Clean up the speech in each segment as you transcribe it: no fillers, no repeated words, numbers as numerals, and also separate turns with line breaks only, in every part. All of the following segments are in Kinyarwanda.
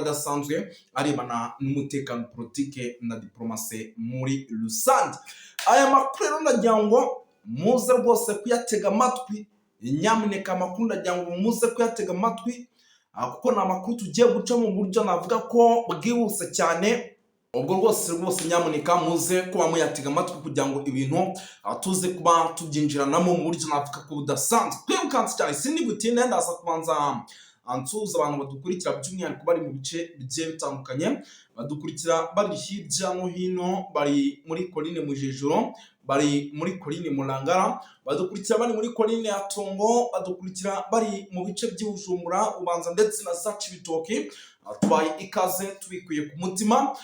adasanzwe arebana n'umutekano politike na diplomasi muri rusange. Aya makuru rero ndagira ngo muze rwose kuyatega amatwi, nyamuneka amakuru ndagira ngo muze kuyatega amatwi kuko ni amakuru tugiye guca mu buryo navuga ko bwihuse cyane. Ubwo rwose nyamuneka muze kuba muyatega amatwi kugira ngo ibintu tuze kuba tubyinjiranamo mu buryo navuga ko budasanzwe. Twibukanse cyane sindi gutinde, ndaza kubanza ansuza abantu badukurikira by'umwihariko bari mu bice bigiye bitandukanye, badukurikira bari hirya no hino, bari muri Coline Mujejuro, bari muri Coline Murangara, badukurikira bari muri Coline ya Tongo, badukurikira bari mu bice by'Ubujumbura, Ubanza ndetse na za Cibitoke. Tubaye ikaze tubikuye ku mutima.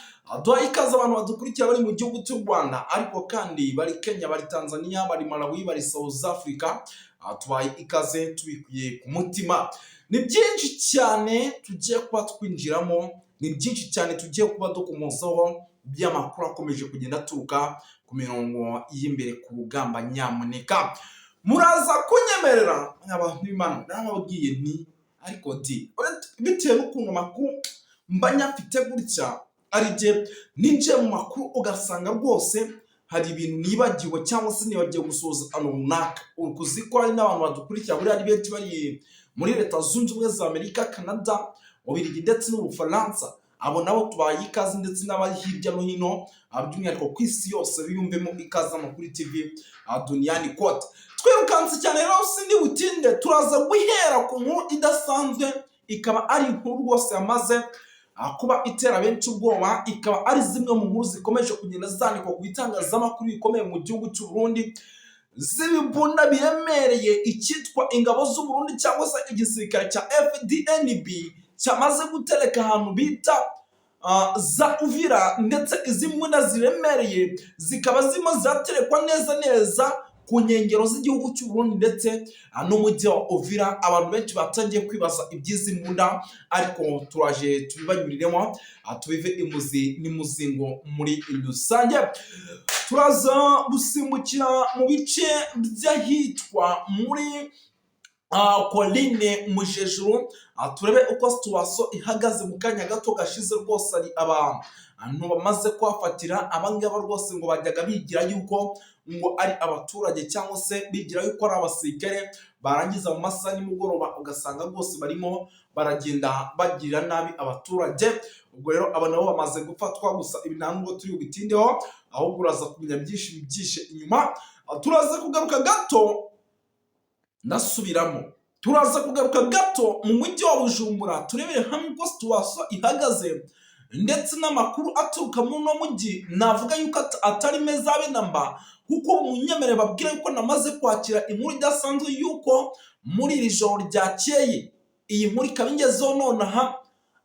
Duhaye ikaze abantu badukurikira bari mu gihugu cy'u Rwanda, ariko kandi bari Kenya, bari Tanzania, bari Malawi, bari South Africa. Tubaye ikaze tubikuye ku mutima. Ni byinshi cyane tugiye kuba twinjiramo, ni byinshi cyane tugiye kuba dukomozaho by'amakuru akomeje kugenda aturuka ku mirongo y'imbere ku rugamba. Nyamuneka muraza kunyemerera abantu b'Imana, nababwiye nti ariko bitewe n'ukuntu amakuru mba nyafite gutya, ari je ninjiye mu makuru ugasanga rwose hari ibintu nibagiwe cyangwa se nibagiye gusoza runaka. Ukuzi ko hari n'abantu badukurikira buri ari benshi bari muri Leta Zunze Ubumwe za Amerika, Canada, Ububiligi ndetse n'Ubufaransa. Abo nabo tubaye ikaze, ndetse n'abari hirya no hino by'umwihariko ku isi yose biyumvemo ikaze amakuru TV Duniani Kote. Twirukanse cyane rero sindi butinde, turaza guhera ku nkuru idasanzwe, ikaba ari inkuru rwose yamaze kuba itera benshi ubwoba, ikaba ari zimwe mu nkuru zikomeje kugenda zandikwa ku bitangazamakuru bikomeye mu gihugu cy'u Burundi, z'ibibunda biremereye icyitwa ingabo z'u Burundi cyangwa se igisirikare cya FDNB cyamaze gutereka ahantu bita za Uvira, ndetse izi mbunda ziremereye zikaba zimo zaterekwa neza ku nkengero z'igihugu cy'u Burundi ndetse n'umujyi wa Uvira. Abantu benshi batangiye kwibaza iby'izi mbunda, ariko turaje tubibanyuriremo tubive imuzi n'imuzingo muri rusange. Turaza gusimbukira mu bice by'ahitwa muri Coline Mujejuru, turebe uko situation ihagaze mu kanya gato gashize. Rwose ari abantu bamaze kuhafatira, abangaba rwose ngo bajyaga bigira yuko ngo ari abaturage cyangwa se bigira yuko ari abasirikare, barangiza mu masaha nimugoroba ugasanga rwose barimo baragenda bagirira nabi abaturage. Ubwo rero aba nabo bamaze gufatwa, gusa ibi ntabwo turi bubitindeho, ahubwo uraza kumenya byinshi byishe inyuma. Turaza kugaruka gato, ndasubiramo, turaza kugaruka gato mu mujyi wa Bujumbura, turebere hamwe uko situation ihagaze ndetse n'amakuru aturuka mu no mujyi. Navuga yuko atari meza abe namba, kuko munyemere babwira yuko namaze kwakira inkuru idasanzwe yuko muri iri joro ryakeye, iyi nkuru ikaba ingezeho nonaha.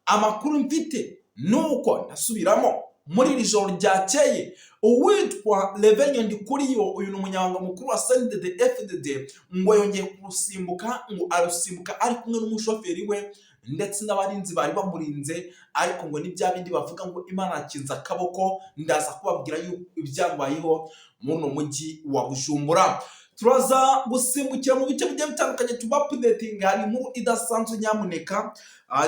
Amakuru mfite nuko, ndasubiramo, muri iri joro ryakeye uwitwa Revenue Ndikuriyo, uyu ni umunyamabanga mukuru wa CNDD FDD, ngo yongeye kurusimbuka, ngo arusimbuka ari kumwe n'umushoferi we ndetse n'abarinzi bari bamurinze. Ariko ngo ni bya bindi bavuga ngo Imana yakinze akaboko. Ndaza kubabwira ibyabayeho muri no mujyi wa Bujumbura. Turaza gusimbukira mu bice bigiye bitandukanye tubapudeting. Hari inkuru idasanzwe nyamuneka,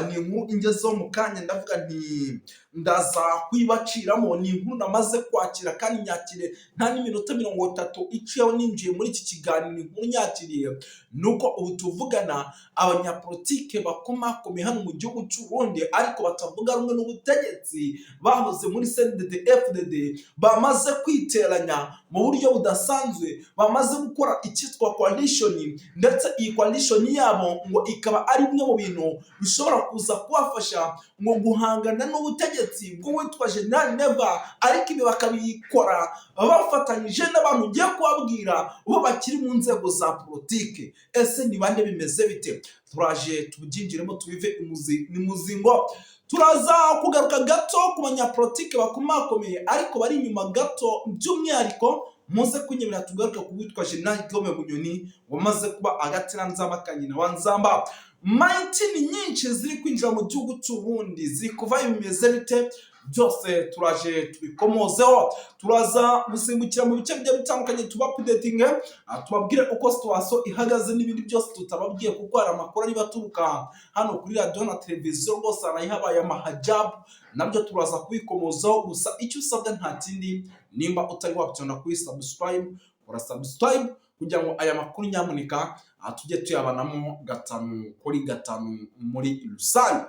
ni inkuru ingezeho mu kanya, ndavuga nti ndaza kwibaciramo. Ni inkuru namaze kwakira kandi nyakire nta n'iminota 30 iciyeho ninjiye muri iki kiganiro. Ni inkuru nyakiriye, nuko ubu tuvugana abanyapolitike bakomakomeye hano mu gihugu cy'u Burundi, ariko batavuga rumwe n'ubutegetsi, bahoze muri CNDD FDD, bamaze kwiteranya mu buryo budasanzwe, bamaze gukora icyitwa coalition, ndetse iyi coalition yabo ngo ikaba ari bimwe mu bintu bishobora kuza kubafasha ngo guhangana n'ubutegetsi bw'uwitwa General Neva. Ariko ibi bakabikora bafatanyije n'abantu ugiye kubabwira bo bakiri mu nzego za politike. Ese ni bande, bimeze bite? Turaje tubyinjiremo tubive imuzi n'imuzingo. Turaza kugaruka gato ku banyapolitike bakomakomeye ariko bari inyuma gato, by'umwihariko muze kunyemera tugaruka ku witwa General Guillaume Bunyoni wamaze kuba agateranzamba kanyina wanzamba. Maitini nyinshi ziri kwinjira mu gihugu cy'u Burundi, ziri kuva bimeze bite? byose turaje tubikomozeho. Turaza gusimbukira mu bice bigiye bitandukanye tuba updating, tubabwire uko situation ihagaze n'ibindi byose tutababwiye, kuko hari amakuru ari baturuka hano kuri radio na televiziyo rwose arayihabaye amahajabu, nabyo turaza kubikomozaho. Gusa icyo usabwa nta kindi, nimba utari wabyona kuri subscribe, ura subscribe kugira ngo aya makuru nyamuneka tujye tuyabanamo 5 kuri 5 muri rusange.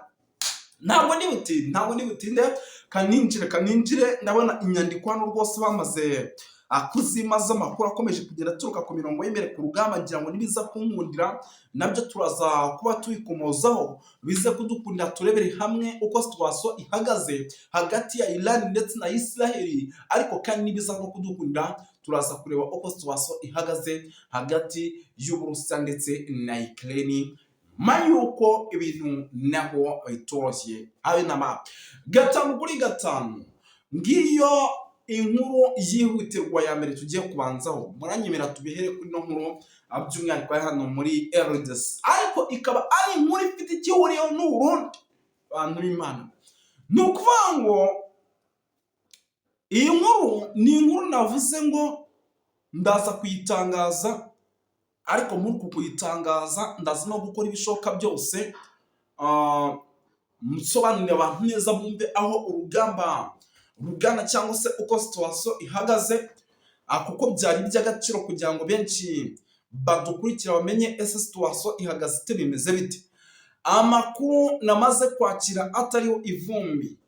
Ntabwo ni butinde kaninjire ndabona inyandiko hano rwose bamaze kuzimaza amakuru akomeje kugenda aturuka ku mirongo y'imbere ku rugamba, ngira ngo nibiza kunkundira nabyo turaza kuba tuyikomozaho, bize kudukundira turebere hamwe uko situation ihagaze hagati ya Iran ndetse na Israel, ariko kandi nibiza no kudukundira turaza kureba uko situation ihagaze hagati y'Uburusiya ndetse na Ukraine, mayuko ibintu naho bitoroshye habe nama. 5 kuri 5 ngiyo inkuru yihutirwa ya mbere tugiye kubanzaho. Muranyemera tubihere kuri no nkuru by'umwihariko hano muri RDC, ariko ikaba ari inkuru ifite igihuriyeho n'Uburundi. Bantu b'Imana, ni ukuvuga ngo iyi nkuru ni inkuru navuze ngo ndaza kuyitangaza, ariko muri uku kuyitangaza ndaza no gukora ibishoboka byose musobanurire abantu neza bumve aho urugamba rugana cyangwa se uko situation ihagaze, kuko byari by'agaciro kugira ngo benshi badukurikira bamenye ese situation ihagaze ite, bimeze bite. Amakuru namaze kwakira atariho ivumbi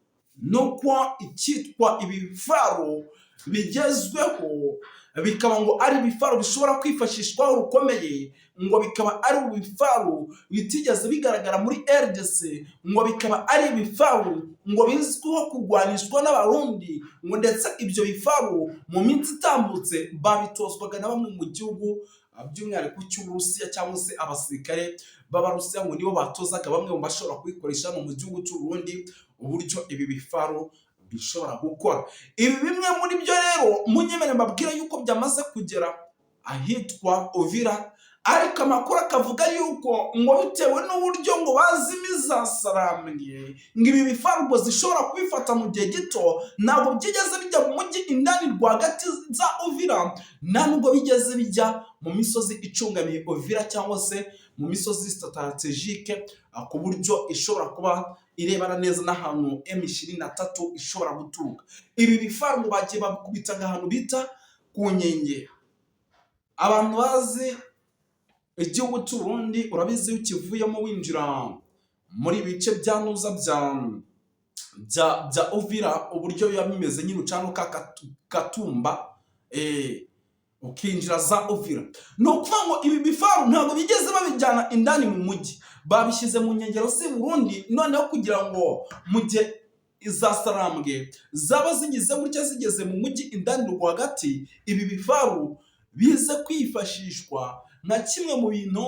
nuko icyitwa ibifaro bigezweho bikaba ngo ari ibifaro bishobora kwifashishwa urukomeye, ngo bikaba ari ibifaro bitigeze bigaragara muri RDC, ngo bikaba ari ibifaro ngo bizwiho kurwanishwa n'Abarundi, ngo ndetse ibyo bifaro mu minsi itambutse babitozwaga na bamwe mu gihugu by'umwihariko cy'Uburusiya, cyangwa se abasirikare b'Abarusiya ngo nibo batozaga bamwe mu bashobora kubikoresha mu gihugu cy'u Burundi uburyo ibi bifaro bishobora gukora. Ibi bimwe muri byo rero munyemere mbabwira yuko byamaze kugera ahitwa Uvira, ariko amakuru akavuga yuko ngo bitewe n'uburyo ngo bazimiza sarambwe ngo ibi bifaro ngo zishobora kubifata mu gihe gito, ntabwo byigeze bijya mu mujyi indani rwagati za Uvira, nta nubwo bigeze bijya mu misozi icungamiye Uvira cyangwa se mu misozi strategique, ku buryo ishobora kuba irebana neza n'ahantu M23 ishobora guturuka. Ibi bifaro ngo bagiye babikubita ahantu bita ku Nkengera. Abantu bazi igihugu cy'u Burundi urabizi ukivuyemo winjira muri bice bya nuza bya Uvira, uburyo biba bimeze nyine ucano Katumba ukinjira za Uvira. No kuvuga ngo ibi bifaro ntabwo bigeze babijyana indani mu mujyi, babishyize mu nkengero z'i Burundi, noneho kugira ngo mu gihe iza sarambwe zaba zigize gutya zigeze mu mujyi indani rwagati, ibi bifaro bize kwifashishwa nka kimwe mu bintu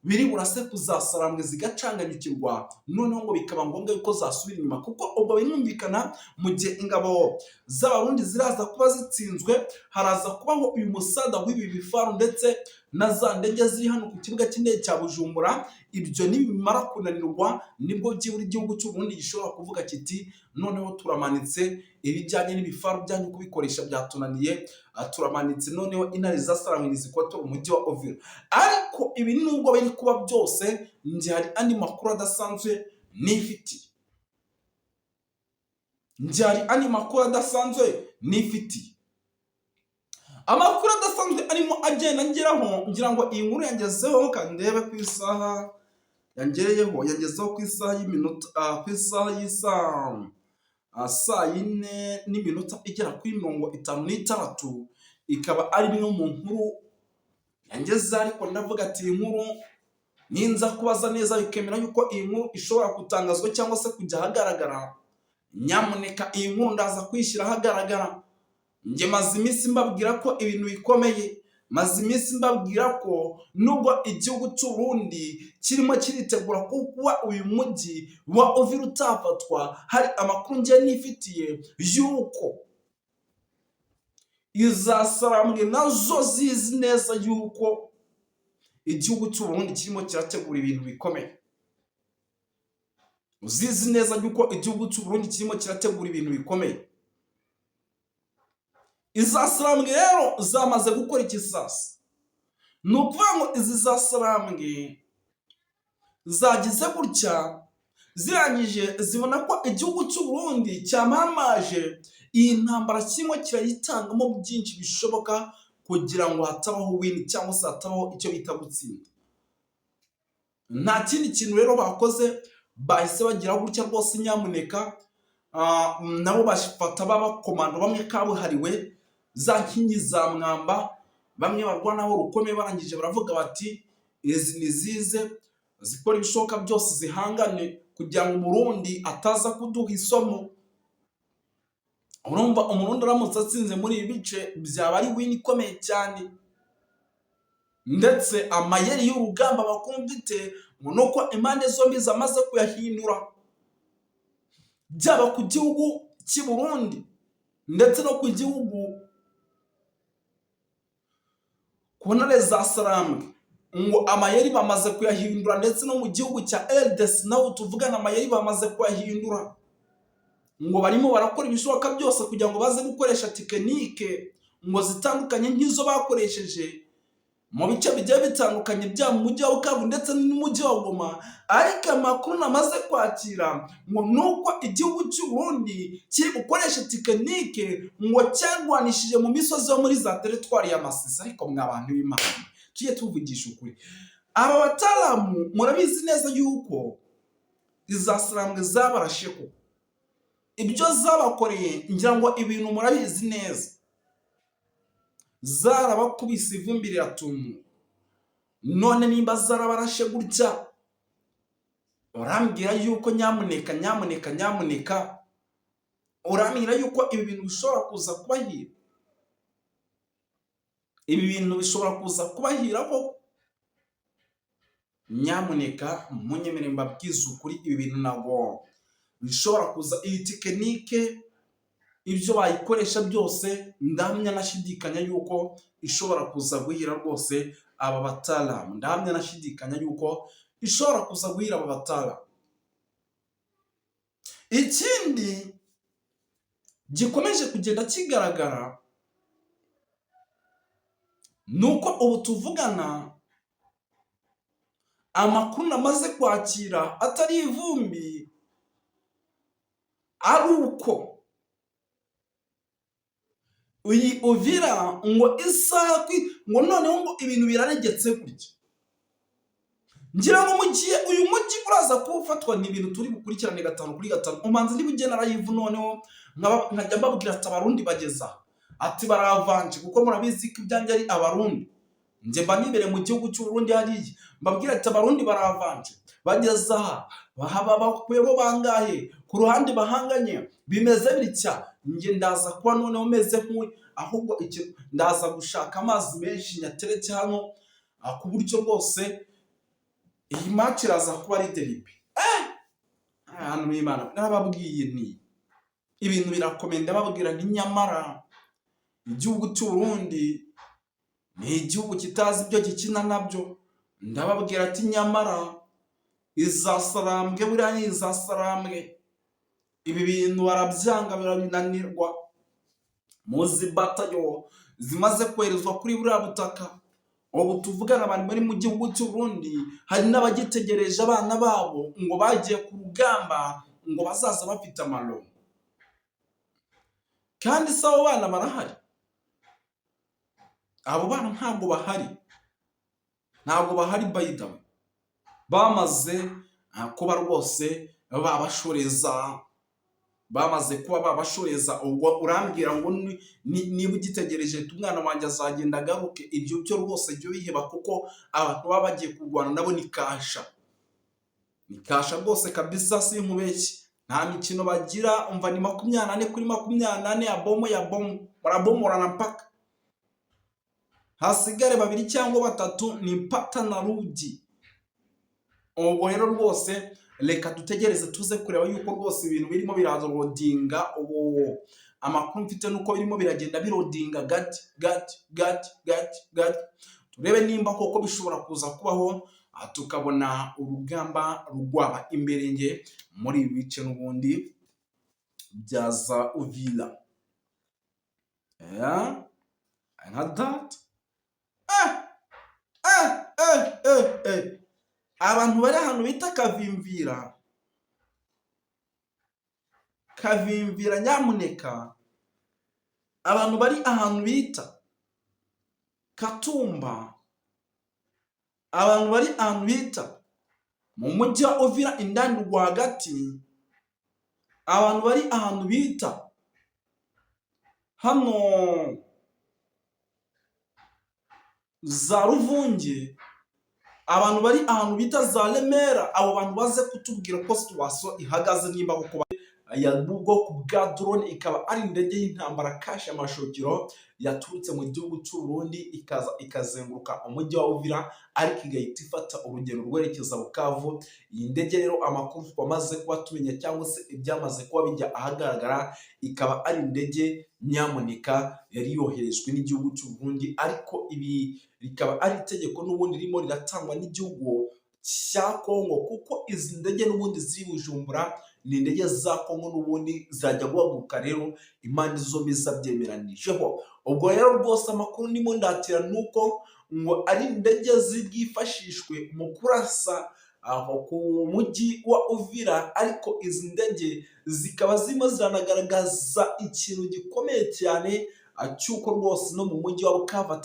biri burase kuzasarambwe zigacanganyukirwa, noneho ngo bikaba ngombwa yuko zasubira inyuma, kuko ubwo binumvikana mu gihe ingabo z'Abarundi ziraza kuba zitsinzwe, haraza kubaho uyu musada w'ibi bifaro ndetse na za ndege ziri hano ku kibuga cy'indege cya Bujumbura. Ibyo nibimara kunanirwa nibwo byibura igihugu cy'u Burundi gishobora kuvuga kiti noneho turamanitse, ibijyanye n'ibifaro byanyu kubikoresha byatunaniye, turamanitse, noneho intare zasarambwe zikotora umujyi wa Uvira. Ariko ibi nubwo biri kuba byose, nje hari andi makuru adasanzwe nifitiye, amakuru adasanzwe arimo agenda ngeraho. Ngira ngo iyi nkuru yangezeho kandebe ku isaha yangezeho ku isaha y'iminota ku isaha y'isaha saa 4 n'iminota igera kuri 56, ikaba ari bimwe mu nkuru yangeze, ariko ndavuga ati iyi nkuru ninza kubaza neza bikemera yuko iyi nkuru ishobora gutangazwa cyangwa se kujya ahagaragara, nyamuneka iyi nkuru ndaza kwishyira ahagaragara. Nge maze iminsi mbabwira ko ibintu bikomeye, maze iminsi mbabwira ko nubwo igihugu cy'u Burundi kirimo kiritegura kuba uyu mujyi wa Uvira utafatwa, hari amakuru nge nifitiye yuko izasarambwe nazo zizi neza yuko igihugu cy'u Burundi kirimo kirategura ibintu bikomeye. uzizi neza yuko igihugu cy'u Burundi kirimo kirategura ibintu bikomeye. Iza Sarambwe rero zamaze gukora ikisasa. Ni ukuvuga ngo izi za Sarambwe zagize gutya zirangije zibona ko igihugu cy'u Burundi cyamamaje iyi ntambara kimwe kirayitangamo byinshi bishoboka kugira ngo hatabaho win cyangwa se hatabaho icyo bita gutsinda. Nta kindi kintu rero bakoze, bahise bagira gutya rwose nyamuneka nabo bashifata b'abakomando bamwe kabuhariwe za nkingi za mwamba, bamwe barwanaho rukomeye, barangije baravuga bati izi nizize zikora ibishoboka byose zihangane kugira ngo Burundi ataza kuduha isomo. Urumva umurundi aramutse atsinze muri ibi bice byaba ari win ikomeye cyane. Ndetse amayeri y'urugamba bakumvite nuko impande zombi zamaze kuyahindura, byaba ku gihugu cy'i Burundi ndetse no ku gihugu ku ntare za Sarambwe, ngo amayeri bamaze kuyahindura, ndetse no mu gihugu cya RDC naho tuvugana amayeri bamaze kuyahindura, ngo barimo barakora ibishoboka byose kugira ngo baze gukoresha tekinike ngo zitandukanye nk'izo bakoresheje mu bice bigiye bitandukanye bya mu mujyi wa Bukavu ndetse n'umujyi wa Goma. Ariko amakuru namaze kwakira ngo nuko igihugu cy'u Burundi kiri gukoresha tekinike ngo cyarwanishije mu misozi yo muri za teritwari ya Masisi. Ariko mw'abantu b'Imana tugiye tuvugisha ukuri, aba bataramu murabizi neza yuko iza Sarambwe zabarashe ko ibyo zabakoreye, ngira ngo ibintu murabizi neza, zarabakubise ivumbi riratumuka. None nimba zarabarashe gutya, urambwira yuko nyamuneka urambwira yuko ibi bintu bishobora kuza kubahira, ibi bintu bishobora kuza kubahira ko nyamuneka munyemere mbabwiza ukuri, ibi bintu ntabwo bishobora kuza. Iyi tekinike ibyo bayikoresha byose ndahamya nashidikanya yuko ishobora kuza guhira rwose aba bataramu, ndahamya nashidikanya yuko ishobora kuza guhira aba bataramu. Ikindi gikomeje kugenda kigaragara nuko ubu tuvugana amakuru namaze kwakira atari ivumbi, ari uko uyi Uvira ngo isaha ngo noneho ngo ibintu biraregetse gutya. Ngira ngo mugiye uyu mujyi uraza kufatwa ni ibintu turi gukurikirane 5 kuri 5. Umanzi ndi bugena live noneho nkajya mbabwira ati abarundi bageza ati baravanje, kuko murabizi ko ibyanjye ari abarundi. Nje mba nibere mu gihugu cy'u Burundi hariya, mbabwira ati abarundi baravanje bageza bahaba bakwebo bangahe ku ruhande bahanganye bimeze bitya. Nge ndaza kuba noneho meze nk'uwe, ahubwo ndaza gushaka amazi menshi nyateretse hano ku buryo bwose iyi match iraza kuba ari derby. Hano n'Imana nababwiye ni ibintu birakomenda, babwira nti nyamara igihugu cy'u Burundi ni igihugu kitazi ibyo gikina nabyo. Ndababwira ati nyamara iza Sarambwe buriya ni iza Sarambwe, ibi bintu barabyanga birananirwa. Muzi batayo zimaze kwerezwa kuri buriya butaka, ubu tuvugana abantu bari mu gihugu cy'u Burundi, hari n'abagitegereje abana babo ngo bagiye ku rugamba ngo bazaza bafite amaronko. Kandi se abo bana barahari? Abo bana ntabwo bahari bayidamo, bamaze kuba rwose bamaze kuba babashoreza. Ubwo urambwira ngo niba ugitegereje umwana wanjye azagenda agaruke, ibyo byo rwose byo biheba, kuko abantu baba bagiye kurwana nabo ni kasha rwose kabisa, sinkubeshye. Nta mikino bagira, umva ni 24 kuri 24 ya bomu barabomorana mpaka hasigare 2 cyangwa 3 ni mpaka na rudi. Ubwo rero rwose reka dutegereze tuze kureba yuko rwose ibintu birimo biraza rodinga. Ubu amakuru mfite nuko birimo biragenda birodinga gati turebe nimba koko bishobora kuza kubaho tukabona urugamba rwaba imberenge muri ibi bice n'ubundi bya za Uvira. Nka that abantu bari ahantu bita Kavimvira nyamuneka, abantu bari ahantu bita Katumba, abantu bari ahantu bita mu mujyi wa Uvira indani rwagati, abantu bari ahantu bita hano za Ruvungi, abantu bari ahantu bita za Remera, abo bantu baze kutubwira ko situation ihagaze nimba kuko ya bwoko bwa drone ikaba ari indege y'intambara kashe amashokiro yaturutse mu gihugu cy'u Burundi ikazenguruka umujyi wa Uvira ariko igahita ifata urugendo rwerekeza Bukavu. Iyi ndege rero amakuru twamaze kuba tumenya cyangwa se ibyamaze kuba bijya ahagaragara, ikaba ari indege nyamuneka yari yoherejwe n'igihugu cy'u Burundi, ariko ibi rikaba ari itegeko n'ubundi ririmo riratangwa n'igihugu cya Kongo, kuko izi ndege n'ubundi ziri Bujumbura ni indege za Kongo n'ubundi zajya guhaguruka. Rero impande zombi zabyemeranijeho. Ubwo rero rwose amakuru ndimo ndatira nuko ngo ari indege zibwifashishwe mu kurasa ku mujyi wa Uvira, ariko izi ndege zikaba zirimo ziranagaragaza ikintu gikomeye cyane cyuko rwose no mu mujyi wa Bukavu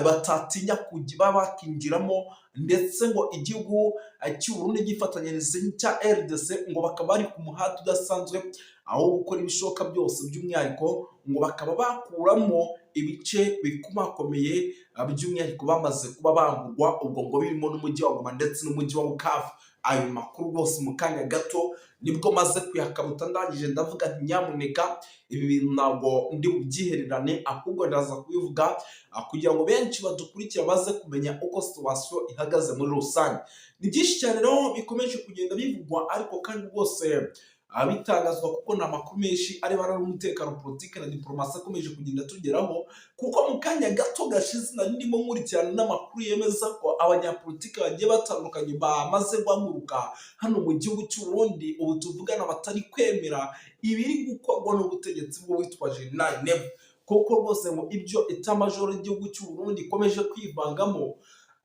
batatinya kujya bakinjiramo, ndetse ngo igihugu cy'u Burundi gifatanyiriza cya RDC ngo bakaba bari ku muhanda udasanzwe aho gukora ibishoboka byose, by'umwihariko ngo bakaba bakuramo ibice bikomakomeye by'umwihariko bamaze kuba bambugwa, ubwo ngo birimo n'umujyi wa Goma ndetse n'umujyi wa Bukavu. Ayo makuru rwose mu kanya gato nibwo maze kuyakabuta ndangije ndavuga nti nyamuneka ibi bintu ntabwo ndi bubyihererane, ahubwo ndaza kubivuga kugira ngo benshi badukurikira baze kumenya uko situation ihagaze muri rusange. Ni byinshi cyane rero bikomeje kugenda bivugwa, ariko kandi rwose bitangazwa kuko ni amakuru menshi arebana n'umutekano, politiki na diplomasi akomeje kugenda tugeraho, kuko mu kanya gato gashize nari ndimo nkurikirana n'amakuru yemeza ko abanyapolitiki bagiye batandukanye bamaze guhaguruka hano mu gihugu cy'u Burundi, ubu tuvugana batari kwemera ibiri gukorwa n'ubutegetsi bwo witwaje Neve, kuko rwose ngo ibyo etamajoro y'igihugu cy'u Burundi ikomeje kwivangamo,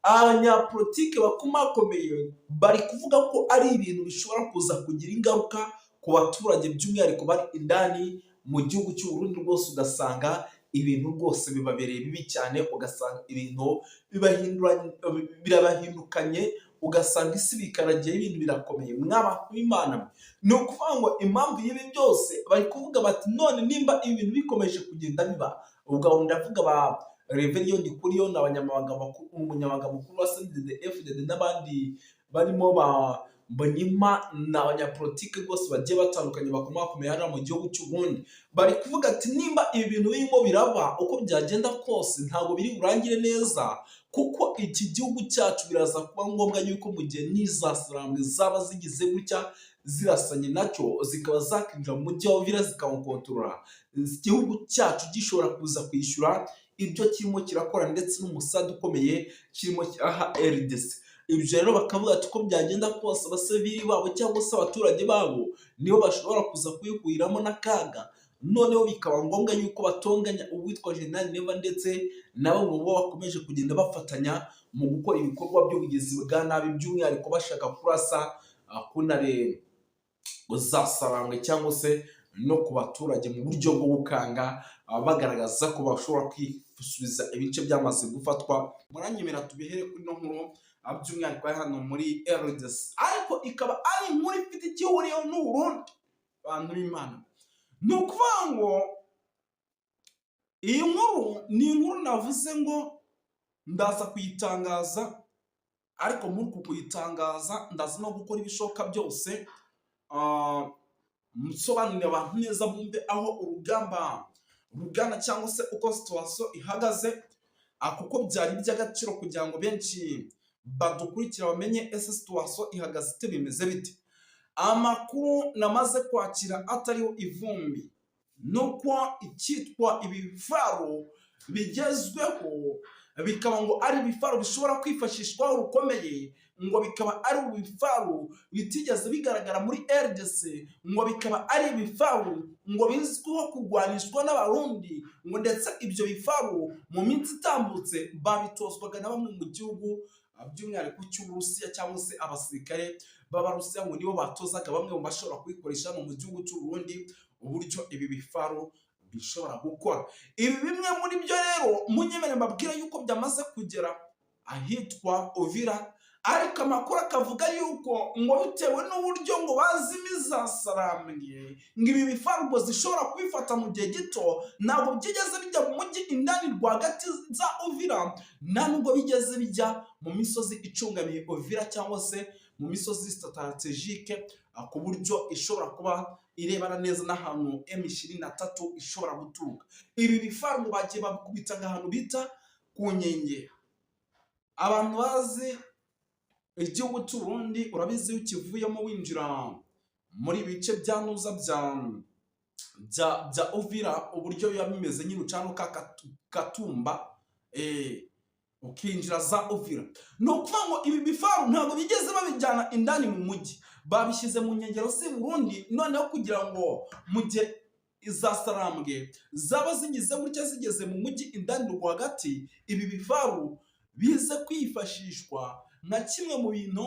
abanyapolitiki bakomakomeye bari kuvuga ko ari ibintu bishobora kuza kugira ingaruka ku baturage, by'umwihariko bari indani mu gihugu cy'u Burundi. Rwose ugasanga ibintu rwose bibabereye bibi cyane, ugasanga ibintu birabahindukanye, ugasanga isi bikaragiye, ibintu birakomeye. Mw'abantu b'Imana, ni ukuvuga ngo impamvu y'ibi byose bari kuvuga bati none nimba ibintu bikomeje kugenda biba, ubwo ndavuga ba Reverien Ndikuriyo umunyamabanga mukuru wa CNDD-FDD n'abandi barimo Mbonyima n'abanyapolitiki rwose bagiye batandukanye bakomakomeye hano mu gihugu cy'u Burundi, bari kuvuga ati nimba ibi bintu birimo biraba uko byagenda kose ntabwo biri burangire neza, kuko iki gihugu cyacu biraza kuba ngombwa yuko mu gihe n'izasarambwe zaba zigize gutya zirasanye nacyo zikaba zakinjira mu mujyi wa Uvira zikawukontorora, igihugu cyacu gishobora kuza kwishyura ibyo kirimo kirakora, ndetse n'umusada ukomeye kirimo kiraha RDC. Ibyo rero bakavuga ati uko byagenda kose abasivili babo cyangwa se abaturage babo nibo bashobora kuza kuyikuriramo n'akaga, noneho bikaba ngombwa yuko batonganya uwitwa General Neva ndetse nabo mu bo bakomeje kugenda bafatanya mu gukora ibikorwa by'ubugizi bwa nabi, by'umwihariko bashaka kurasa ku ntare zasarangwe cyangwa se no ku baturage mu buryo bwo gukanga, bagaragaza ko bashobora kwisubiza ibice byamaze gufatwa. Muranyemera tubihere kuri no nkuru by'umwihariko hano muri RDC, ariko ikaba ari inkuru ifite igihuriyeho n'u Burundi. Abantu b'Imana, ni ukuvuga ngo iyi nkuru ni inkuru navuze ngo ndaza kuyitangaza, ariko muri uku kuyitangaza ndaza no gukora ibishoboka byose musobanurira abantu neza bumve aho urugamba rugana cyangwa se uko situation ihagaze, kuko byari by'agaciro kugira ngo benshi badukurikira bamenye ese situation ihagaze ite, bimeze bite. Amakuru namaze kwakira atariho ivumbi nuko icyitwa ibivaro bigezweho bikaba ngo ari ibifaru bishobora kwifashishwaho rukomeye, ngo bikaba ari ibifaru bitigeze bigaragara muri RDC, ngo bikaba ari ibifaru ngo bizwiho kurwanishwa n'abarundi, ngo ndetse ibyo bifaru mu minsi itambutse babitozwaga na bamwe mu gihugu by'umwihariko cy'Uburusiya, cyangwa se abasirikare b'Abarusiya ngo nibo batozaga bamwe mu bashobora kubikoresha mu gihugu cy'u Burundi uburyo ibi bifaru bishobora gukora. Ibi bimwe muri byo rero munyemere mbabwira yuko byamaze kugera ahitwa Uvira, ariko amakuru akavuga yuko ngo bitewe n'uburyo ngo bazimiza Sarambwe, ngo ibi bifaru ngo zishobora kubifata mu gihe gito, ntabwo byigeze bijya mu mujyi indani rwagati za Uvira, nta nubwo bigeze bijya mu misozi icungamiye Uvira cyangwa se mu misozi strategique, ku buryo ishobora kuba irebana neza n'ahantu M23 ishobora guturuka. Ibi bifaru bagiye babikubita ahantu bita ku nkengero. Abantu bazi igihugu cy'u Burundi urabizi ukivuyemo winjira muri bice bya nuza bya Uvira, uburyo biba bimeze nyine ucanuka Katumba, ukinjira za Uvira. No kuvuga ngo ibi bifaru ntabwo bigeze babijyana indani mu mujyi, babishyize mu nkengero z'i Burundi, noneho kugira ngo mu gihe iza Sarambwe zaba zigize gutya zigeze mu mujyi indani rwagati, ibi bifaru bize kwifashishwa nka kimwe mu bintu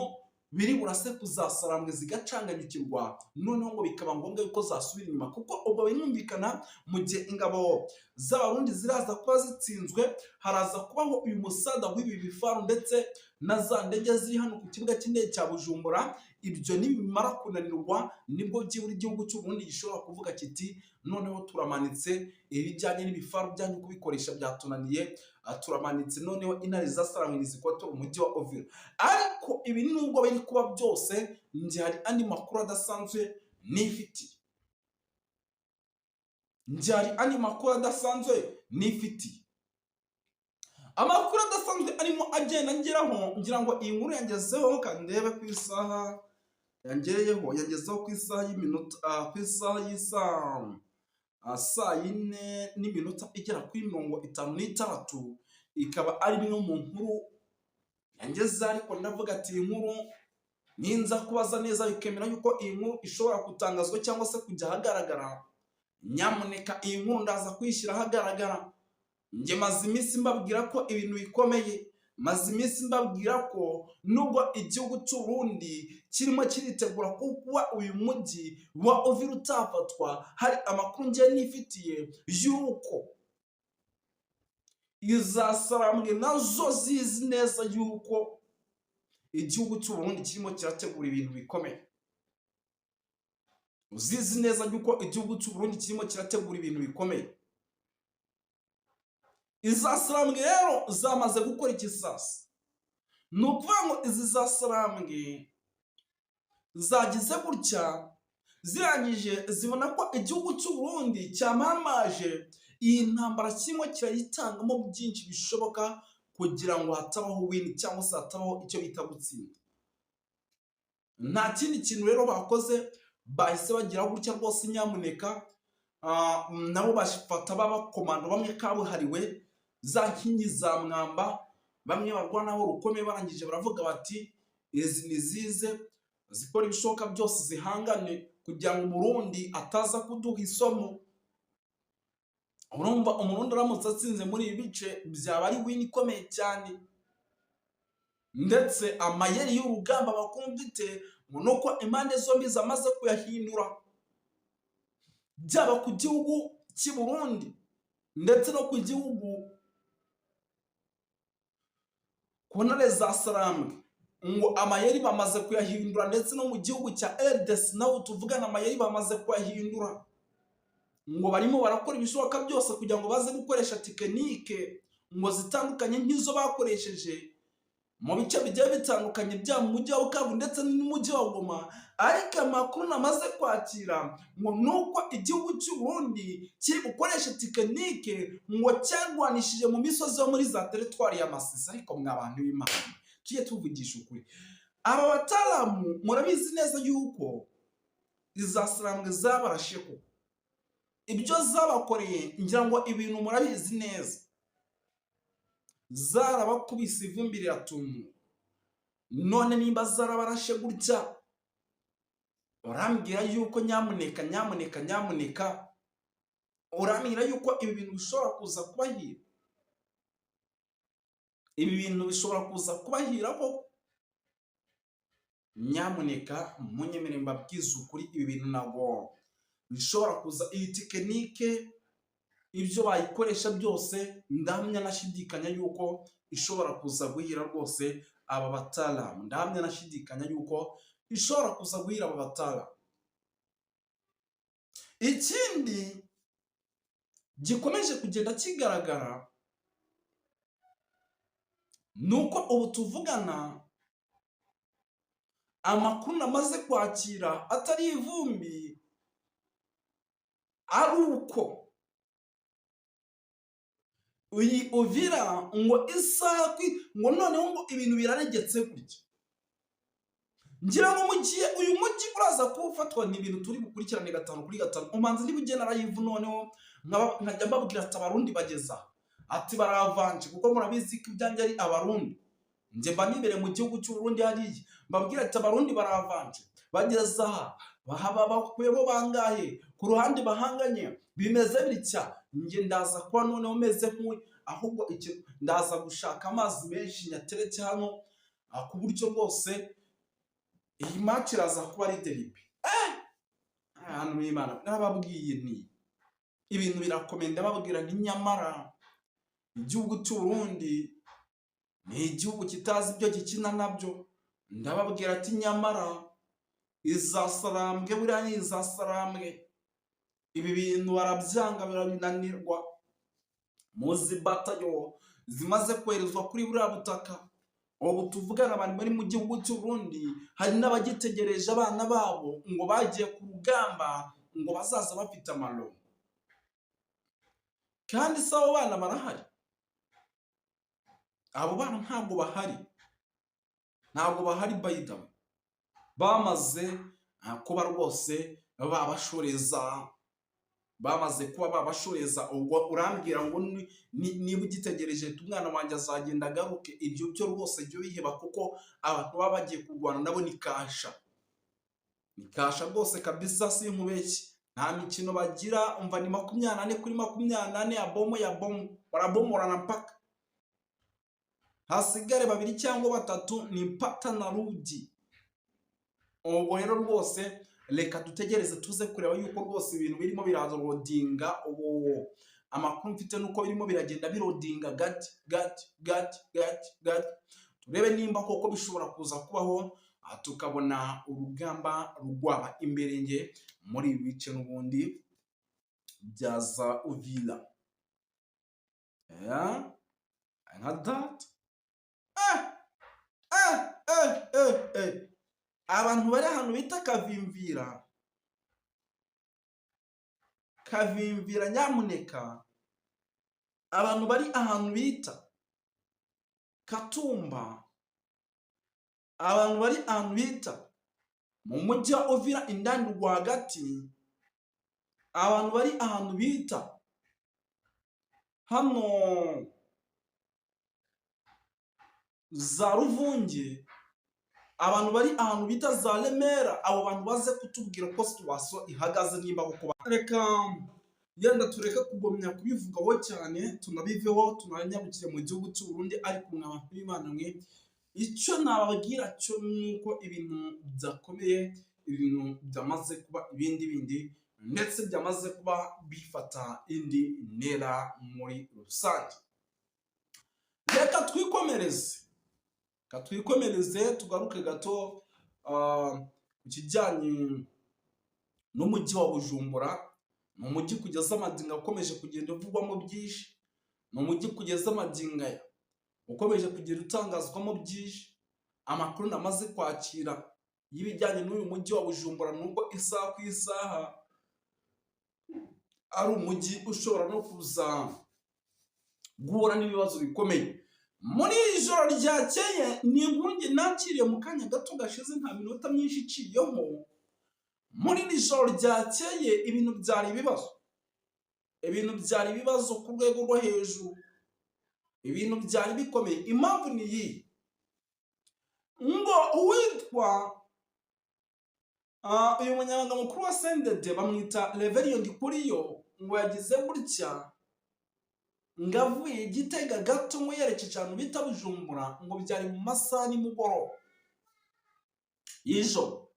biri burase kuzasarambwe zigacanganyukirwa, noneho ngo bikaba ngombwa yuko zasubira inyuma, kuko ubwo binyumvikana mu gihe ingabo z'Abarundi ziraza kuba zitsinzwe, haraza kubaho uyu musada w'ibi bifaru ndetse na za ndege ziri hano ku kibuga cy'indege cya Bujumbura. Ibyo nibimara kunanirwa nibwo byibura igihugu cy'u Burundi gishobora kuvuga kiti noneho turamanitse, ibijyanye n'ibifaru byanyu kubikoresha byatunaniye, turamanitse, noneho intare za Sarambwe zikotora umujyi wa Uvira. Ariko ibi nubwo biri kuba byose, njye hari andi makuru adasanzwe nifitiye, amakuru adasanzwe arimo agenda ngeraho, ngira ngo iyi nkuru yangezeho kandi ndebe ku isaha yangezeho ku isaha y'iminota ku isaha y'isaha saa 4:06 igera kuri 56, ikaba ari bimwe mu nkuru yangeze, ariko ndavuga ati iyi nkuru ninza kubaza neza bikemera yuko iyi nkuru ishobora gutangazwa cyangwa se kujya ahagaragara, nyamuneka iyi nkuru ndaza kuyishyira ahagaragara. Njye maze iminsi mbabwira ko ibintu bikomeye, maze iminsi mbabwira ko nubwo igihugu cy'u Burundi kirimo kiritegura kuba uyu mujyi wa Uvira utafatwa, hari amakuru njye nifitiye yuko iza Sarambwe nazo zizi neza yuko igihugu cy'u Burundi kirimo kirategura ibintu bikomeye, uzizi neza yuko igihugu cy'u Burundi kirimo kirategura ibintu bikomeye. Iza Sarambwe rero zamaze gukora ikisasi, ni ukuvuga ngo izi za Sarambwe zagize gutya, zirangije zibona ko igihugu cy'u Burundi cyamamaje iyi ntambara kimwe kirayitangamo byinshi bishoboka kugira ngo hatabaho win cyangwa se hatabaho icyo bita gutsinda. Nta kindi kintu rero bakoze, bahise bagira gutya rwose, nyamuneka nabo bashifata b'abakomando bamwe kabuhariwe za nkingi za mwamba, bamwe barwanaho rukomeye, barangije baravuga bati izi nizize zikora ibishoboka byose zihangane kugira ngo Burundi ataza kuduha isomo. Urumva umurundi aramutse atsinze muri ibi bice byaba ari win ikomeye cyane, ndetse amayeri y'urugamba bakundite nuko impande zombi zamaze kuyahindura, byaba ku gihugu cy'i Burundi ndetse no ku gihugu ku ntare za Sarambwe, ngo amayeri bamaze kuyahindura, ndetse no mu gihugu cya RDC naho tuvugana amayeri bamaze kuyahindura, ngo barimo barakora ibishoboka byose kugira ngo baze gukoresha tekinike ngo zitandukanye nk'izo bakoresheje mu bice bigiye bitandukanye bya mu mujyi wa Bukavu ndetse n'umujyi wa Goma. Ariko amakuru namaze kwakira ngo nuko igihugu cy'u Burundi kiri gukoresha tekinike ngo cyarwanishije mu misozi yo muri za teritwari ya Masisi. Ariko mwa bantu b'Imana tuye tuvugisha ukuri, aba bataramu murabizi neza yuko iza Sarambwe zabarashe ko ibyo zabakoreye, ngira ngo ibintu murabizi neza. zarabakubise ivumbi riratumuka. None nimba zarabarashe gutya, urambwira yuko nyamuneka urambwira yuko ibi bintu bishobora kuza kubahira? Ibi bintu bishobora kuza kubahira ko nyamuneka munyemere mbabwiza ukuri, ibi bintu ntabwo bishobora kuza. Iyi tekinike ibyo bayikoresha byose ndahamya nashidikanya yuko ishobora kuza guhira rwose aba bataramu. Ndahamya nashidikanya yuko ishobora kuza guhira aba bataramu. Ikindi gikomeje kugenda kigaragara nuko ubu tuvugana amakuru namaze kwakira atari ivumbi, ari uko uyi Uvira ngo isaha ngo noneho ngo ibintu biraregetse gutya. Ngira ngo mugiye uyu mujyi uraza kufatwa n'ibintu turi gukurikirane 5 kuri 5. Umanze niba ugena live noneho nkajya mbabwira ati abarundi bageza ati baravanje, kuko murabizi ko ibyanjye ari abarundi. Nje mba nibere mu gihugu cy'u Burundi hariya, mbabwira ati abarundi baravanje bageza bahaba bakwebo bangahe ku ruhande bahanganye bimeze bitya. Nje ndaza kwa noneho meze nk'uwe, ahubwo ndaza gushaka amazi menshi nyateretse hano ku buryo bwose iyi match iraza kuba ari deribi. Ahantu n'Imana nababwiye nti ibintu birakomenda, babwira nti nyamara igihugu cy'u Burundi ni igihugu kitazi ibyo gikina nabyo. Ndababwira ati nyamara izasarambwe, buriya ni izasarambwe. Ibi bintu barabyanga birananirwa. Muzi batayo zimaze kwerezwa kuri buriya butaka. Ubu tuvugana abantu bari mu gihugu cy'u Burundi, hari n'abagitegereje abana babo ngo bagiye ku rugamba ngo bazaza bafite amaronko. Kandi se abo bana barahari? Abo bana ntabwo bahari, by the way. Bamaze kuba rwose babashoreza, ubwo urambwira ngo niba ugitegereje umwana wanjye azagenda agaruke, ibyo byo rwose byo biheba, kuko abantu baba bagiye kurwana nabo ni kasha rwose kabisa, sinkubeshye. Nta mikino bagira, umva ni 24 kuri 24 ya bomu barabomorana mpaka hasigare 2 cyangwa 3 ni mpaka na rudi. Ubwo rero rwose reka dutegereze tuze kureba yuko rwose ibintu birimo birarodinga. Ubu amakuru mfite nuko birimo biragenda birodinga gati. Turebe nimba koko bishobora kuza kubaho, tukabona urugamba rwaba imbere nge muri ibi bice n'ubundi byaza Uvira. Nka that. Abantu bari ahantu bita Kavimvira nyamuneka. Abantu bari ahantu bita Katumba, abantu bari ahantu bita mu mujyi wa Uvira indani rwagati, abantu bari ahantu bita hano za Ruvunge, abantu bari ahantu bita za Remera. Abo bantu baze kutubwira ko situation ihagaze nimba kuko reka yenda tureka kugomya kubivugaho cyane, tunabiveho tunanyabukire mu gihugu cy'u Burundi. Ariko abantu b'Imana mwe, icyo nababwira cyo nuko ibintu byakomeye, ibintu byamaze kuba ibindi, ndetse byamaze kuba bifata indi ntera muri rusange. Reka twikomereze tugaruke gato ku kijyanye n'umujyi wa Bujumbura. Mu mujyi kugeza amadinga ukomeje kugenda uvugwamo byinshi, mu mujyi kugeza amadinga ukomeje kugenda utangazwamo byinshi. Amakuru namaze kwakira y'ibijyanye n'uyu mujyi wa Bujumbura nuko isaha ku isaha ari umujyi ushobora no kuza guhura n'ibibazo bikomeye. Muri ijoro ryakeye ni inkuru nakiriye mu kanya gato gashize, nta minota myinshi iciyeho. Muri ijoro ryakeye ibintu byari ibibazo ku rwego rwo hejuru. ibintu byari bikomeye. Impamvu ni iyi, ngo uwitwa uyu munyamabanga mukuru wa CNDD bamwita Reverien Ndikuriyo, ngo yagize gutya ngo avuye Gitega gato ngo yerekeje ahantu bita Bujumbura, ngo byari mu masaha nimugoroba y'ijoro,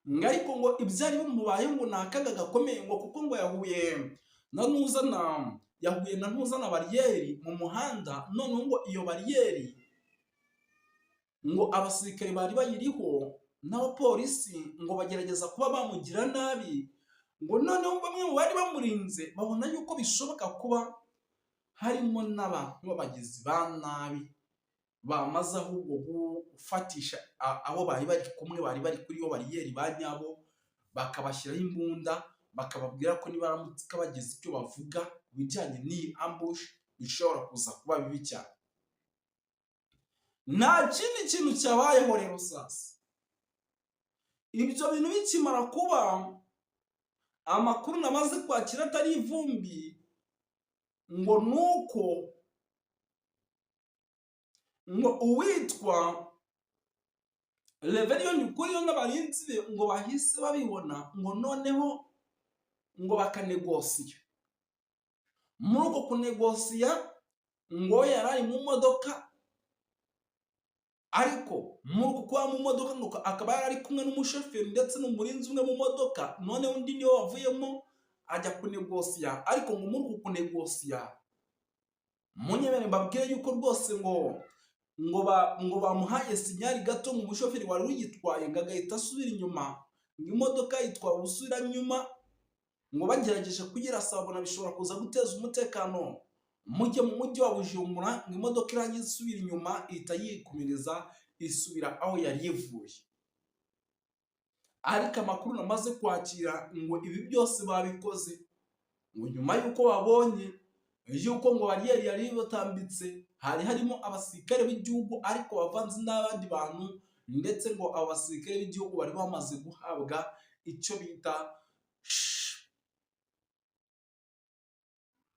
ngo ariko ngo ibyari bimubaye ngo ni akaga gakomeye, ngo kuko ngo yahuye na ntuzana bariyeri mu muhanda. Noneho ngo iyo bariyeri ngo abasirikare bari bayiriho n'abapolisi ngo bagerageza kuba bamugira nabi, ngo noneho bamwe mu bari bamurinze babona yuko bishoboka kuba harimo n'abantu b'abagizi ba nabi bamaze ahubwo gufatisha abo bari bari kumwe, bari bari kuri iyo bariyeri ba nyabo, bakabashyiraho imbunda, bakababwira ko niba baramutse bagize icyo bavuga bijyanye n'iyi ambush bishobora kuza kuba bibi cyane. Nta kindi kintu cyabayeho rero. Sasa ibyo bintu bikimara kuba, amakuru namaze kwakira atari ivumbi, ngo nuko ngo uwitwa Reverien Ndikuriyo n'abarinzi be ngo bahise babibona, ngo noneho ngo bakanegosiya. Muri uko kunegosiya ngo yarari mu modoka, ariko muri uko kuba mu modoka ngo akaba yari ari kumwe n'umushoferi ndetse n'umurinzi umwe mu modoka, noneho undi niwe wavuyemo ajya kunegosiya. Ariko ngo muri uko kunegosiya, munyemere mbabwire yuko rwose ngo bamuhaye sinyari gato mu mushoferi wari uyitwaye, ngo agahita asubira inyuma, ngo imodoka yitwara ubusubira nyuma, ngo bagerageje kuyirasa babona bishobora kuza guteza umutekano muke mu mujyi wa Bujumbura, ngo imodoka irangiye isubira inyuma ihita yikomereza isubira aho yari yivuye. Ariko amakuru namaze kwakira ngo ibi byose babikoze ngo nyuma yuko babonye yuko ngo bariyeri yari batambitse hari harimo abasirikare b'igihugu ariko bavanze n'abandi bantu, ndetse ngo abo basirikare b'igihugu bari bamaze guhabwa icyo bita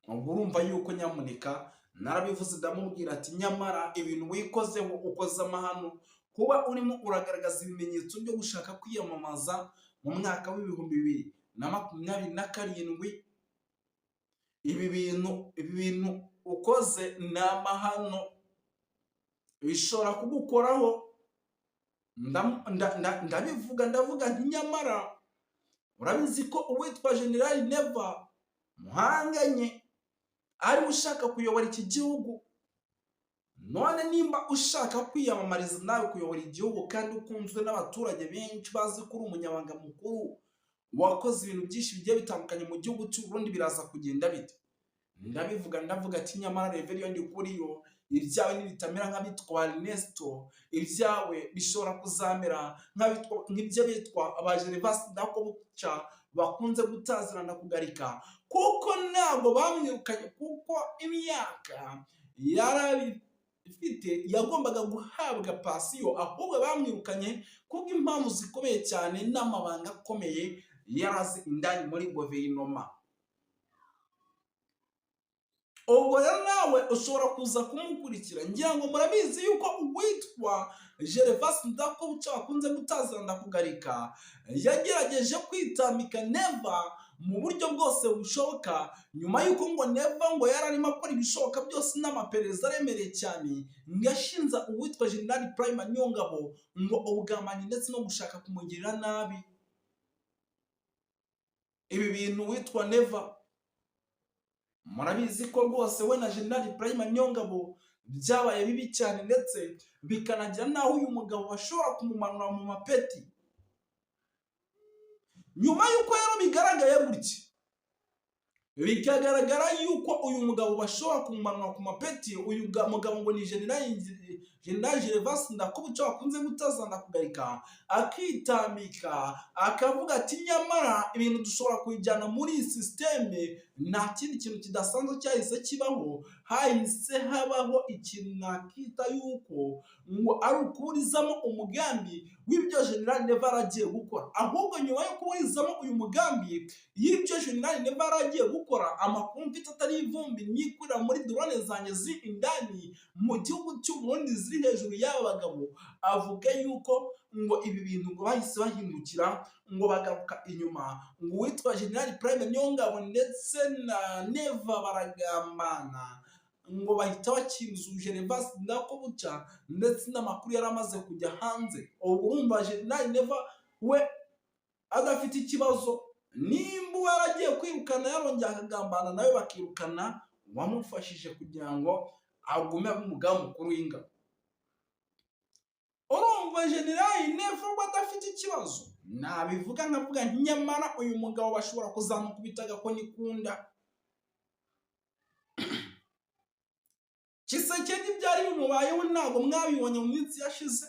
ubwo urumva yuko nyamuneka narabivuze ndamubwira ati nyamara ibintu wikozeho ukoze amahano, kuba urimo uragaragaza ibimenyetso byo gushaka kwiyamamaza mu mwaka w'ibihumbi 2027. Ibi bintu ukoze ni amahano bishobora kugukoraho. Ndavuga nti nyamara urabizi ko uwitwa General Neva muhanganye ari ushaka kuyobora iki gihugu. None nimba ushaka kwiyamamariza nawe kuyobora igihugu kandi ukunzwe n'abaturage benshi bazi kuri umunyabanga mukuru wakoze ibintu byinshi bigiye bitandukanye mu gihugu cy'u Burundi, biraza kugenda bite? Ndavuga ati nyamara Reverien Ndikuriyo, ibyawe nibitamera nk'abitwa Ernesto, ibyawe bishobora kuzamera nk'ibyo bitwa abajerevasi Ndakobuca bakunze gutazirana kugarika, kuko ntabwo bamwirukanye kuko imyaka yarabifite yagombaga guhabwa pasiyo, ahubwo bamwirukanye kubwo impamvu zikomeye cyane n'amabanga akomeye yarazi indani muri guverinoma. Ubwo rero nawe ushobora kuza kumukurikira. Ngira ngo murabizi yuko uwitwa Gervas Ndakobuca wakunze gutazirana kugarika yagerageje kwitambika Neva mu buryo bwose bushoboka, nyuma yuko ngo Neva ngo yararimo akora ibishoboka byose n'amaperereza aremereye cyane, ngo ashinza uwitwa General Prime Niyongabo ngo ubugambanyi ndetse no gushaka kumugirira nabi. Ibi bintu witwa Neva murabizi ko rwose we na General Prime Niyongabo byabaye bibi cyane, ndetse bikanagira naho uyu mugabo bashobora kumumanura mu mapeti. Nyuma yuko rero bigaragaye gutya, bikagaragara yuko uyu mugabo bashobora kumumanura ku mapeti, uyu mugabo ngo ni General Gervas Ndakobuca wakunze gutazana kugarika, akitambika akavuga ati nyamara ibintu dushobora kujyana muri systeme nta kindi kintu kidasanzwe cyahise kibaho, hahise habaho ikintu nakita yuko ngo ari ukuburizamo umugambi w'ibyo General Neva aragiye gukora. Ahubwo nyuma yo kuburizamo uyu mugambi y'ibyo General Neva aragiye gukora, amakuru mfite atari ivumbi nyikurira muri drone zanjye ziri indani mu gihugu cy'u Burundi ziri hejuru y'aba bagabo, avuga yuko ngo ibi bintu ngo bahise bahindukira ngo bagaruka inyuma, ngo uwitwa General Prime Niyongabo ndetse na Neva baragambana, ngo bahita bakinzuje Nevasi ndako buca, ndetse n'amakuru yari amaze kujya hanze. Ubu urumva General Neva we adafite ikibazo, nimba yaragiye kwirukana yarongera akagambana nawe bakirukana wamufashije kugira ngo agume abe umugaba mukuru w'ingabo. Urumva General Neva adafite ikibazo, nabivuga nkavuga nyamara uyu mugabo bashobora kuzamukubita agakoni kunda. Tshisekedi byari bimubayeho ntabwo mwabibonye mu minsi yashize.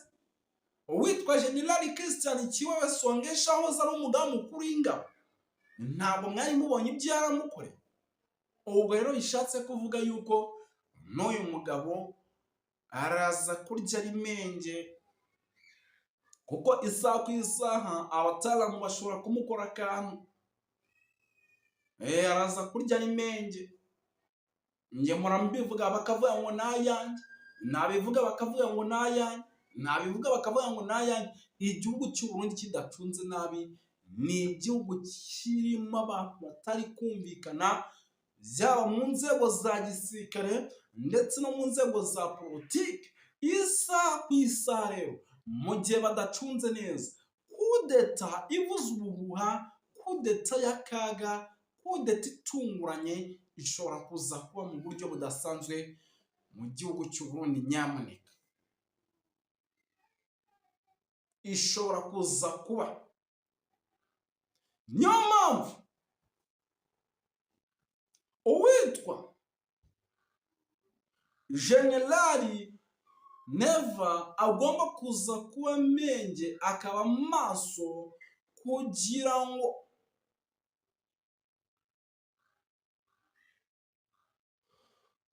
Uwitwa General Christian Kiwewe Songesha aho ari umugaba mukuru w'ingabo, ntabwo mwari mubonye ibyo yaramukoreye. Ubwo rero bishatse kuvuga yuko n'uyu mugabo araza kurya ari menge, kuko isaha ku isaha abataramu bashobora kumukora akantu. Araza kurya ari menge. Nge murambivuga bakavuga ngo nayanjye, nabivuga bakavuga ngo nayanjye, nabivuga bakavuga ngo nayanjye. Igihugu cy'u Burundi kidacunze nabi ni igihugu kirimo abantu batari kumvikana, byaba mu nzego za gisirikare ndetse no mu nzego za politiki. Isaha ku isaha rero mu gihe badacunze neza, kudeta ivuze ubuhuha, kudeta y'akaga, kudeta itunguranye ishobora kuza kuba mu buryo budasanzwe mu gihugu cy'u Burundi. Nyamuneka ishobora kuza kuba. Niyo mpamvu uwitwa General Neva agomba kuza kuba menge, akaba maso, kugira ngo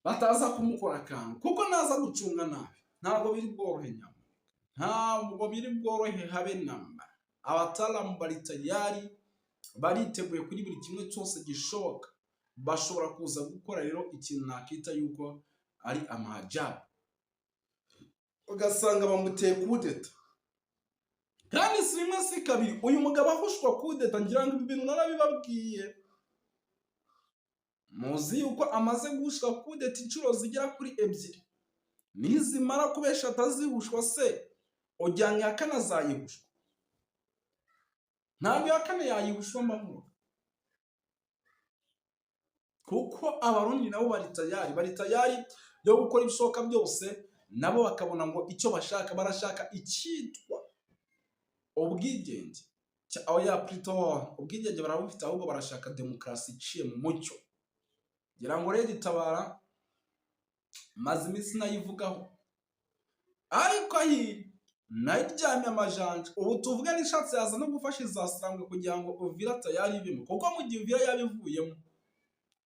bataza kumukora akantu, kuko naza gucunga nabi ntabwo biri bworohe nyama, ntabwo biri bworohe habe namba. Abataramu bari tayari, bariteguye kuri buri kimwe cyose gishoboka. Bashobora kuza gukora rero ikintu nakita yuko ari amahajabu, ugasanga bamuteye kudeta. Kandi si rimwe si kabiri uyu mugabo ahushwa kudeta, ngira ngo ibintu narabibabwiye. Muzi yuko amaze guhushwa kudeta inshuro zigera kuri 2. Nizimara kubesha atazihushwa se ujyanye ya kane azayihushwa? Ntabwo ya kane yayihushwa mbamura, kuko abarundi nabo bari tayari yo gukora ibishoboka byose. Nabo bakabona ngo icyo bashaka, barashaka icyitwa ubwigenge. Aho ya plutôt ubwigenge barabufite, ahubwo barashaka demokarasi iciye mu mucyo. Ngira ngo rero itabara maze iminsi nayivugaho, ariko ahi naryamye amajanja. Ubu tuvuga n'ishatse yaza no gufasha izasirangwe kugira ngo Uvira tayari ibimo, kuko mu gihe Uvira yabivuyemo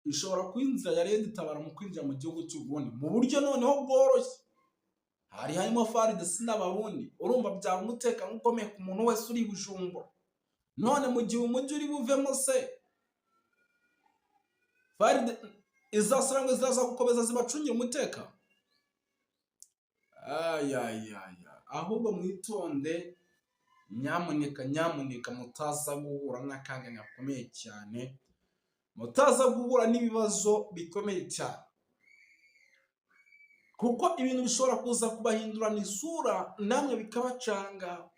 ishobora kwinjira ya rero itabara mu kwinjira mu gihugu cy'u Burundi mu buryo noneho bworoshye. Hari harimo FARDC n'Abarundi, urumva byaba umutekano ukomeye ku muntu wese uri Bujumbura. None mu gihe umujyi uri buvemo se, FARDC izasirangwe ziraza gukomeza zibacungira umutekano? Ahubwo mwitonde nyamuneka, mutaza guhura n'akaga gakomeye cyane, mutaza guhura n'ibibazo bikomeye cyane, kuko ibintu bishobora kuza kubahindurana isura namwe bikabacanga.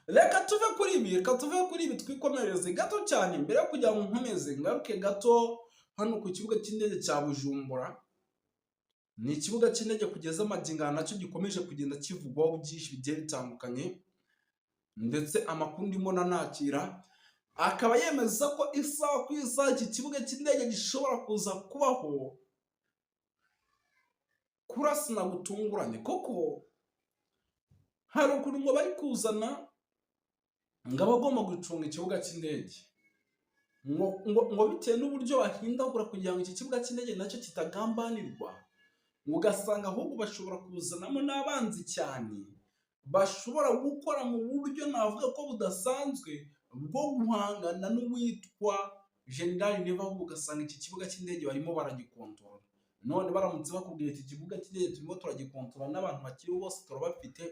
Reka tuve kuri ibi twikomereze gato cyane. Mbere yo kujya mu nkomeze, ngaruke gato hano ku kibuga cy'indege cya Bujumbura. Ni ikibuga cy'indege kugeza amagingana nacyo gikomeje kugenda kivugwaho byinshi bigiye bitandukanye, ndetse amakuru ndimo nanakira akaba yemeza ko isaha ku isaha iki kibuga cy'indege gishobora kuza kubaho kurasana gutunguranye. Koko hari ukuntu ngo bari kuzana ngo abagomba gucunga ikibuga cy'indege ngo bitewe n'uburyo bahindagura kugira ngo iki kibuga cy'indege nacyo kitagambanirwa, ugasanga ahubwo bashobora kuzanamo n'abanzi cyane bashobora gukora mu buryo navuga ko budasanzwe bwo guhangana n'uwitwa General Neva, ahubwo ugasanga iki kibuga cy'indege barimo baragikontorora. None baramutse bakubwira iki kibuga cy'indege turimo turagikontorora n'abantu bakiri bose turabafite,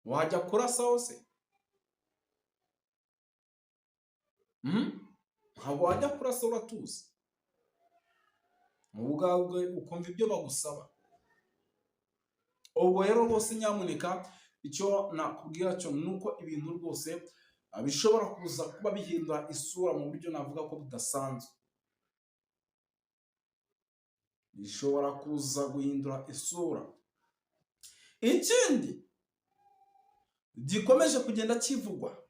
wajya kurasa hose? Ntabwo wajya kurasa uratuza, ubwawe ukumva ibyo bagusaba. Ubwo rero rwose nyamuneka icyo nakubwira cyo ni uko ibintu rwose bishobora kuza kuba bihindura isura mu buryo navuga ko budasanzwe, bishobora kuza guhindura isura. Ikindi gikomeje kugenda kivugwa